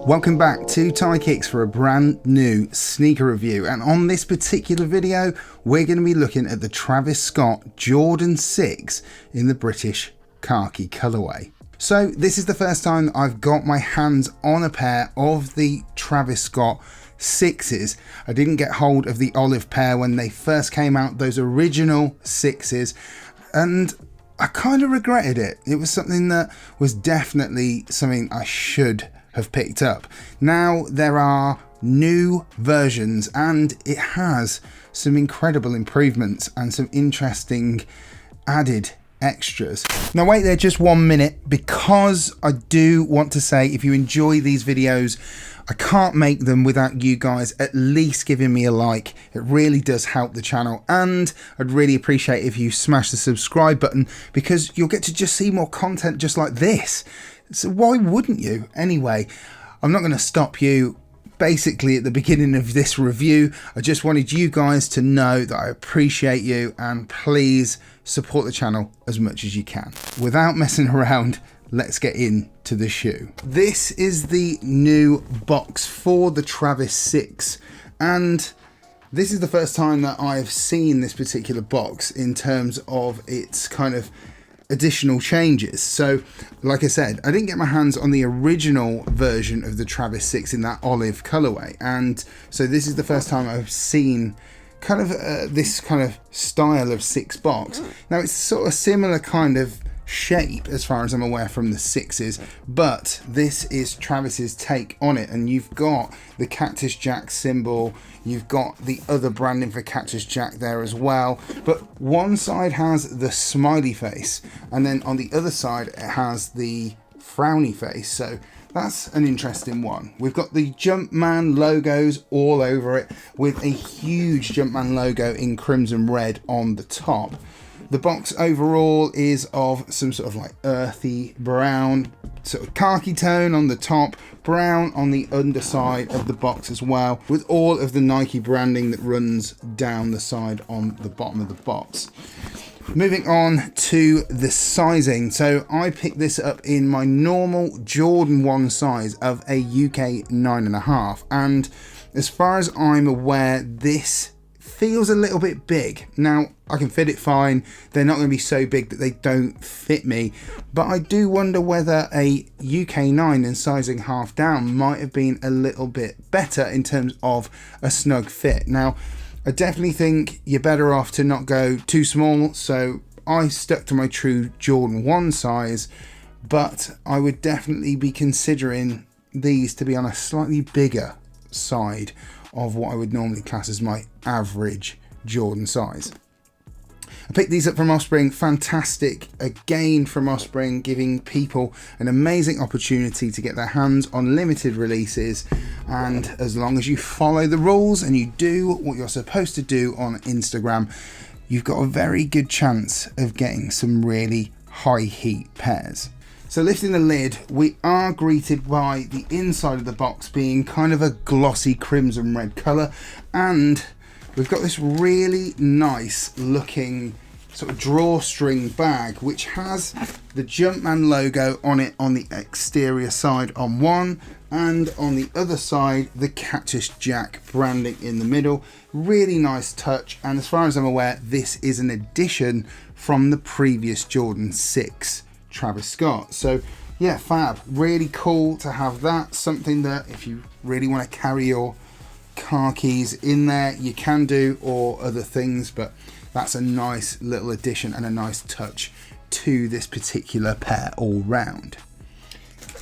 Welcome back to Tie Kicks for a brand new sneaker review, and on this particular video we're going to be looking at the Travis Scott Jordan 6 in the British Khaki colourway. So this is the first time that I've got my hands on a pair of the Travis Scott 6s. I didn't get hold of the olive pair when they first came out, those original 6s, and I kind of regretted it. It was something that was definitely something I should have picked up. Now there are new versions and it has some incredible improvements and some interesting added extras. Now wait there just 1 minute, because I do want to say, if you enjoy these videos, I can't make them without you guys at least giving me a like. It really does help the channel, and I'd really appreciate if you smash the subscribe button, because you'll get to just see more content just like this. So why wouldn't you? Anyway, I'm not going to stop you. Basically, at the beginning of this review, I just wanted you guys to know that I appreciate you, and please support the channel as much as you can. Without messing around, let's get into the shoe. This is the new box for the Travis 6, and this is the first time that I've seen this particular box in terms of its kind of additional changes. So like I said, I didn't get my hands on the original version of the Travis 6 in that olive colorway, and so this is the first time I've seen kind of this kind of style of 6 box. Now it's sort of similar kind of shape as far as I'm aware from the 6s, but this is Travis's take on it, and you've got the Cactus Jack symbol, you've got the other branding for Cactus Jack there as well, but one side has the smiley face and then on the other side it has the frowny face, so that's an interesting one. We've got the Jumpman logos all over it, with a huge Jumpman logo in crimson red on the top. The box overall is of some sort of like earthy brown, sort of khaki tone on the top, brown on the underside of the box as well, with all of the Nike branding that runs down the side on the bottom of the box. Moving on to the sizing. So I picked this up in my normal Jordan 1 size of a UK 9.5, and as far as I'm aware, this feels a little bit big. Now I can fit it fine, they're not going to be so big that they don't fit me, but I do wonder whether a UK 9 and sizing half down might have been a little bit better in terms of a snug fit. Now I definitely think you're better off to not go too small, so I stuck to my true Jordan 1 size, but I would definitely be considering these to be on a slightly bigger side of what I would normally class as my average Jordan size. I picked these up from Offspring. Fantastic again from Offspring, giving people an amazing opportunity to get their hands on limited releases, and as long as you follow the rules and you do what you're supposed to do on Instagram, you've got a very good chance of getting some really high heat pairs. So lifting the lid, we are greeted by the inside of the box being kind of a glossy crimson red colour, and we've got this really nice looking sort of drawstring bag which has the Jumpman logo on it on the exterior side on one, and on the other side the Cactus Jack branding in the middle. Really nice touch, and as far as I'm aware, this is an addition from the previous Jordan 6 Travis Scott. So yeah, fab, really cool to have that. Something that if you really want to carry your khakis in there, you can do, or other things, but that's a nice little addition and a nice touch to this particular pair all round.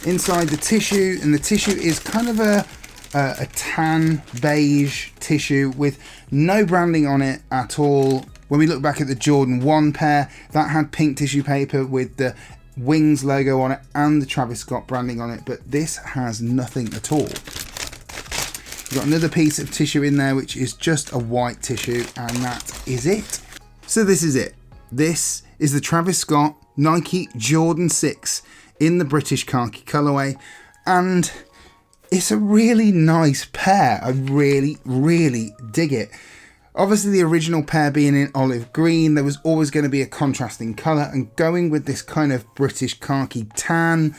Inside the tissue, and the tissue is kind of a tan beige tissue with no branding on it at all. When we look back at the Jordan 1 pair, that had pink tissue paper with the Wings logo on it and the Travis Scott branding on it, but this has nothing at all. We've got another piece of tissue in there which is just a white tissue, and that is it. So this is it. This is the Travis Scott Nike Jordan 6 in the British Khaki colourway, and it's a really nice pair. I really dig it. Obviously the original pair being in olive green, there was always going to be a contrasting colour, and going with this kind of British khaki tan,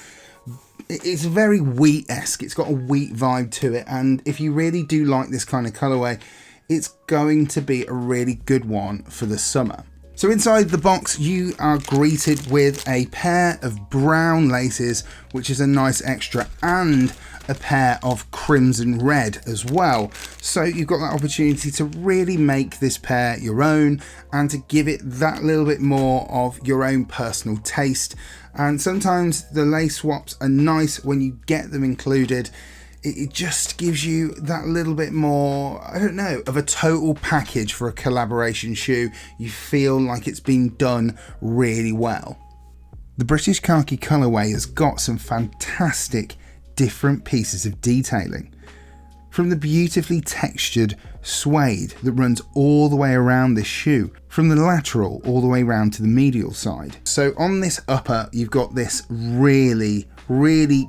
It's very wheat-esque. It's got a wheat vibe to it, and if you really do like this kind of colorway, it's going to be a really good one for the summer. So inside the box, you are greeted with a pair of brown laces, which is a nice extra, and a pair of crimson red as well. So you've got that opportunity to really make this pair your own and to give it that little bit more of your own personal taste. And sometimes the lace swaps are nice when you get them included. It just gives you that little bit more, I don't know, of a total package for a collaboration shoe. You feel like it's been done really well. The British Khaki colorway has got some fantastic different pieces of detailing. From the beautifully textured suede that runs all the way around this shoe, from the lateral all the way around to the medial side. So on this upper, you've got this really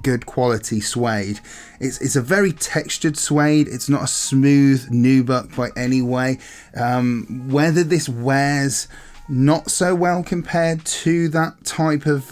good quality suede. It's a very textured suede. It's not a smooth nubuck by any way. Whether this wears not so well compared to that type of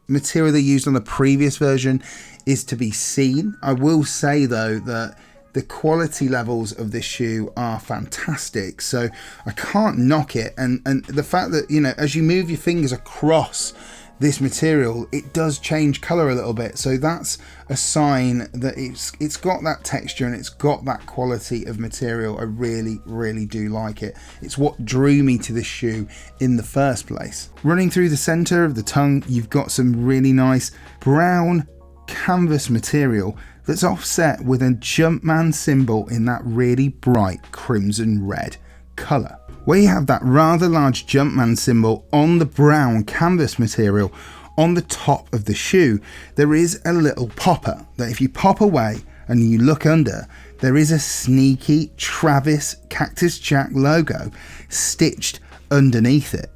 material they used on the previous version is to be seen. I will say though that the quality levels of this shoe are fantastic, so I can't knock it. And the fact that, you know, as you move your fingers across this material, it does change color a little bit, so that's a sign that it's got that texture and it's got that quality of material. I really do like it. It's what drew me to this shoe in the first place. Running through the center of the tongue, you've got some really nice brown canvas material that's offset with a Jumpman symbol in that really bright crimson red color. Where you have that rather large Jumpman symbol on the brown canvas material on the top of the shoe, there is a little popper that if you pop away and you look under, there is a sneaky Travis Cactus Jack logo stitched underneath it.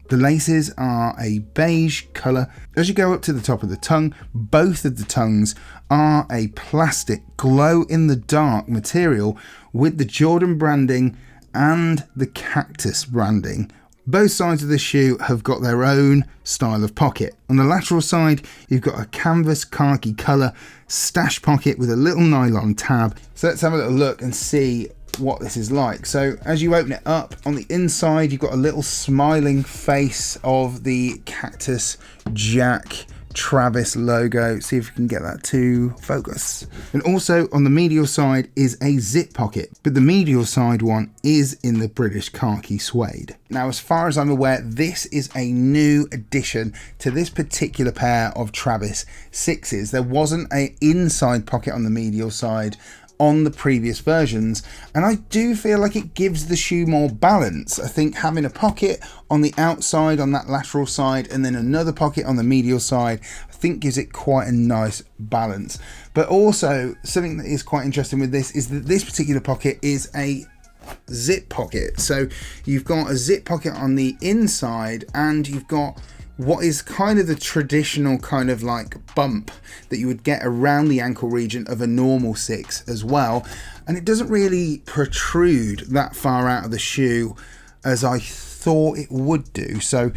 The laces are a beige colour. As you go up to the top of the tongue, both of the tongues are a plastic glow-in-the-dark material with the Jordan branding and the Cactus branding. Both sides of the shoe have got their own style of pocket. On the lateral side, you've got a canvas khaki colour stash pocket with a little nylon tab. So let's have a little look and see what this is like. So as you open it up, on the inside you've got a little smiling face of the Cactus Jack Travis logo. See if we can get that to focus. And also on the medial side is a zip pocket, but the medial side one is in the British Khaki suede. Now, as far as I'm aware, this is a new addition to this particular pair of Travis 6s. There wasn't an inside pocket on the medial side on the previous versions, and I do feel like it gives the shoe more balance. I think having a pocket on the outside on that lateral side and then another pocket on the medial side, I think gives it quite a nice balance. But also something that is quite interesting with this is that this particular pocket is a zip pocket. So you've got a zip pocket on the inside and you've got what is kind of the traditional kind of like bump that you would get around the ankle region of a normal 6 as well, and it doesn't really protrude that far out of the shoe as I thought it would do. So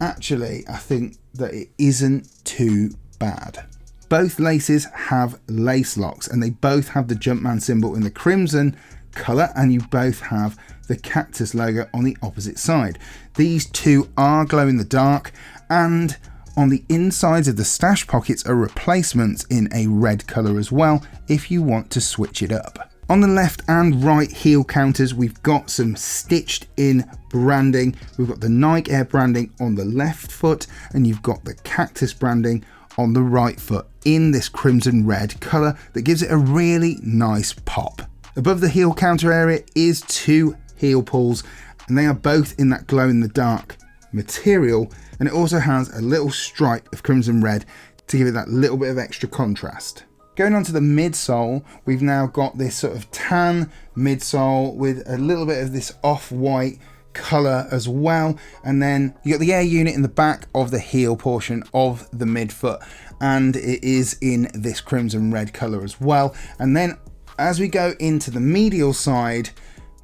actually I think that it isn't too bad. Both laces have lace locks and they both have the Jumpman symbol in the crimson colour, and you both have the Cactus logo on the opposite side. These two are glow in the dark, and on the insides of the stash pockets are replacements in a red colour as well if you want to switch it up. On the left and right heel counters, we've got some stitched in branding. We've got the Nike Air branding on the left foot and you've got the Cactus branding on the right foot in this crimson red colour that gives it a really nice pop. Above the heel counter area is two heel pulls and they are both in that glow in the dark material, and it also has a little stripe of crimson red to give it that little bit of extra contrast. Going on to the midsole, we've now got this sort of tan midsole with a little bit of this off-white colour as well, and then you got the air unit in the back of the heel portion of the midfoot, and it is in this crimson red colour as well. And then as we go into the medial side,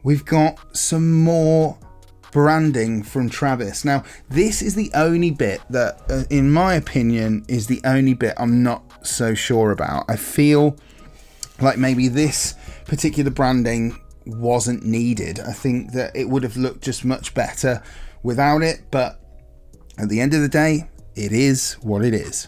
we've got some more branding from Travis. Now, this is the only bit that, in my opinion, is the only bit I'm not so sure about. I feel like maybe this particular branding wasn't needed. I think that it would have looked just much better without it, but at the end of the day, it is what it is.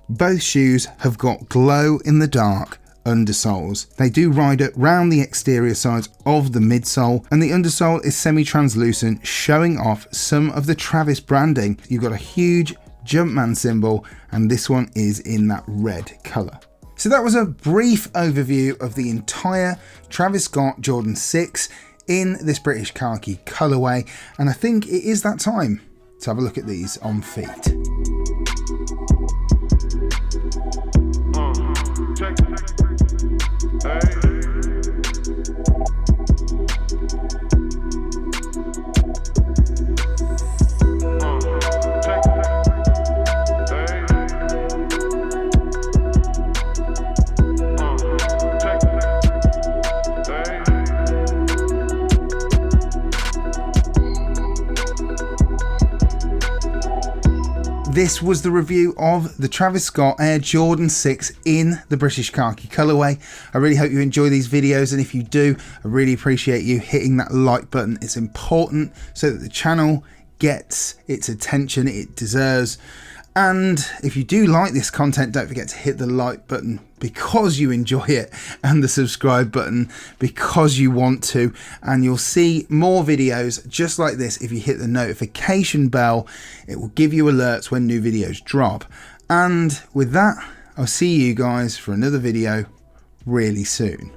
Both shoes have got glow in the dark undersoles. They do ride it round the exterior sides of the midsole, and the undersole is semi-translucent, showing off some of the Travis branding. You've got a huge Jumpman symbol, and this one is in that red colour. So that was a brief overview of the entire Travis Scott Jordan 6 in this British khaki colourway, and I think it is that time to have a look at these on feet. This was the review of the Travis Scott Air Jordan 6 in the British khaki colourway. I really hope you enjoy these videos, and if you do, I really appreciate you hitting that like button. It's important so that the channel gets its attention it deserves. And if you do like this content, don't forget to hit the like button because you enjoy it, and the subscribe button because you want to, and you'll see more videos just like this. If you hit the notification bell, it will give you alerts when new videos drop. And with that, I'll see you guys for another video really soon.